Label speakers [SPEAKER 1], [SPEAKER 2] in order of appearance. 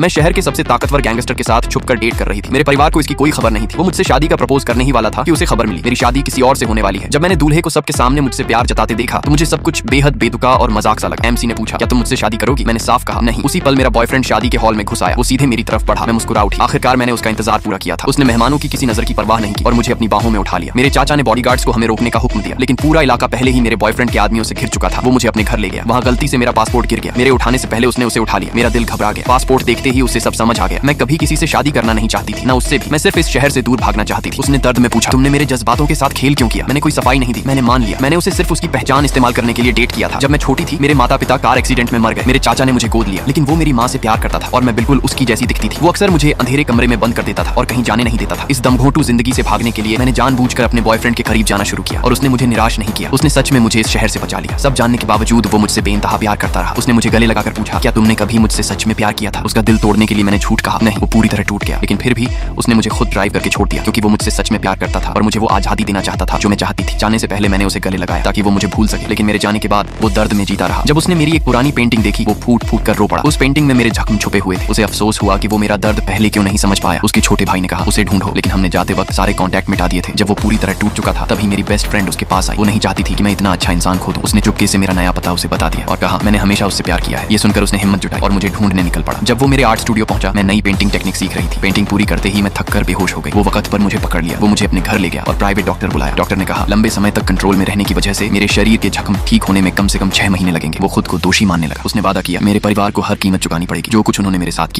[SPEAKER 1] मैं शहर के सबसे ताकतवर गैंगस्टर के साथ छुपकर डेट कर रही थी। मेरे परिवार को इसकी कोई खबर नहीं थी। वो मुझसे शादी का प्रपोज करने ही वाला था कि उसे खबर मिली मेरी शादी किसी और से होने वाली है। जब मैंने दूल्हे को सबके सामने मुझसे प्यार जताते देखा तो मुझे सब कुछ बेहद बेतुका और मजाक सा लगा। एमसी ने पूछा, क्या तुम मुझसे शादी करोगी? मैंने साफ कहा नहीं। उसी पल मेरा बॉयफ्रेंड शादी के हॉल में घुस आया। वो सीधे मेरी तरफ बढ़ा। मैं मुस्कुरा उठी। आखिरकार मैंने उसका इंतजार पूरा किया था। उसने मेहमानों की किसी नजर की परवाह नहीं की और मुझे अपनी बाहों में उठा लिया। मेरे चाचा ने बॉडीगार्ड्स को हमें रोकने का हुक्म दिया, लेकिन पूरा इलाका पहले ही मेरे बॉयफ्रेंड के आदमियों से घिर चुका था। वो मुझे अपने घर ले गया। वहाँ गलती से मेरा पासपोर्ट गिर गया। मेरे उठाने से पहले उसने उसे उठा लिया। मेरा दिल घबरा गया। पासपोर्ट देखते ही उसे सब समझ आ गया। मैं कभी किसी से शादी करना नहीं चाहती थी, ना उससे भी। मैं सिर्फ इस शहर से दूर भागना चाहती थी। उसने दर्द में पूछा, तुमने मेरे जज्बातों के साथ खेल क्यों किया? मैंने कोई सफाई नहीं दी। मैंने मान लिया। मैंने उसे सिर्फ उसकी पहचान इस्तेमाल करने के लिए डेट किया था। जब मैं छोटी थी मेरे माता पिता कार एक्सीडेंट में मर गए। मेरे चाचा ने मुझे गोद लिया, लेकिन वो मेरी माँ से प्यार करता था और मैं बिल्कुल उसकी जैसी दिखती थी। वो अक्सर मुझे अंधेरे कमरे में बंद कर देता था और कहीं जाने नहीं देता था। इस दमघोंटू जिंदगी से भागने के लिए मैंने जानबूझकर अपने बॉयफ्रेंड के करीब जाना शुरू किया और उसने मुझे निराश नहीं किया। उसने सच में मुझे इस शहर से बचा लिया। सब जानने के बावजूद वो मुझसे बेइंतहा प्यार करता रहा। उसने मुझे गले लगाकर पूछा, क्या तुमने कभी मुझसे सच में प्यार किया था? उसका दिल तोड़ने के लिए मैंने झूठ कहा, नहीं। वो पूरी तरह टूट गया, लेकिन फिर भी उसने मुझे खुद ड्राइव करके छोड़ दिया, क्योंकि वो मुझसे सच में प्यार करता था और मुझे वो आजादी देना चाहता था जो मैं चाहती थी। जाने से पहले मैंने उसे गले लगाया ताकि वो मुझे भूल सके, लेकिन मेरे जाने के बाद वो दर्द में जीता रहा। जब उसने मेरी एक पुरानी पेंटिंग देखी वो फूट फूट कर रो पड़ा। उस पेंटिंग में मेरे जख्म छुपे हुए थे। उसे अफसोस हुआ कि वो मेरा दर्द पहले क्यों नहीं समझ पाया। उसके छोटे भाई ने कहा, उसे ढूंढो, लेकिन हमने जाते वक्त सारे कॉन्टैक्ट मिटा दिए थे। जब वो पूरी तरह टूट चुका था तभी मेरी बेस्ट फ्रेंड उसके पास आई। वो नहीं चाहती थी कि मैं इतना अच्छा इंसान खो दूं। उसने चुपके से मेरा नया पता उसे बता दिया और कहा, मैंने हमेशा उससे प्यार किया है। ये सुनकर उसने हिम्मत जुटाई और मुझे ढूंढने निकल पड़ा। जब वो मेरे आर्ट स्टूडियो पहुंचा मैं नई पेंटिंग टेक्निक सीख रही थी। पेंटिंग पूरी करते ही मैं थककर बेहोश हो गई। वो वक्त पर मुझे पकड़ लिया। वो मुझे अपने घर ले गया और प्राइवेट डॉक्टर बुलाया। डॉक्टर ने कहा, लंबे समय तक कंट्रोल में रहने की वजह से मेरे शरीर के जख्म ठीक होने में कम से कम 6 महीने लगेंगे। वो खुद को दोषी मानने लगा। उसने वादा किया, मेरे परिवार को हर कीमत चुकानी पड़ेगी जो कुछ उन्होंने मेरे साथ किया।